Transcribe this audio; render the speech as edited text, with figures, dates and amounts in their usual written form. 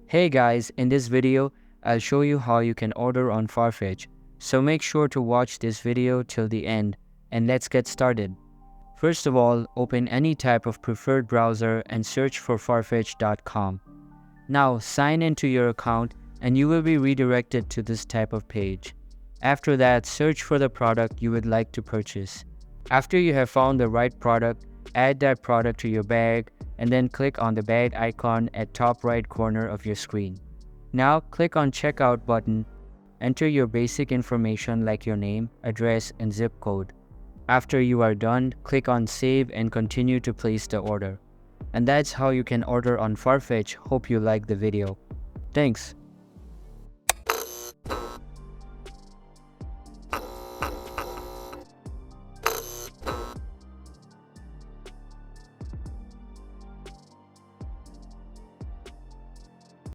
Hey guys, in this video, I'll show you how you can order on Farfetch. So make sure to watch this video till the end and let's get started. First of all, open any type of preferred browser and search for farfetch.com. Now sign into your account and you will be redirected to this type of page. After that, search for the product you would like to purchase. After you have found the right product, add that product to your bag and then click on the bag icon at top right corner of your screen. Now click on checkout button, enter your basic information like your name, address and zip code. After you are done, click on save and continue to place the order. And that's how you can order on Farfetch. Hope you like the video. Thanks.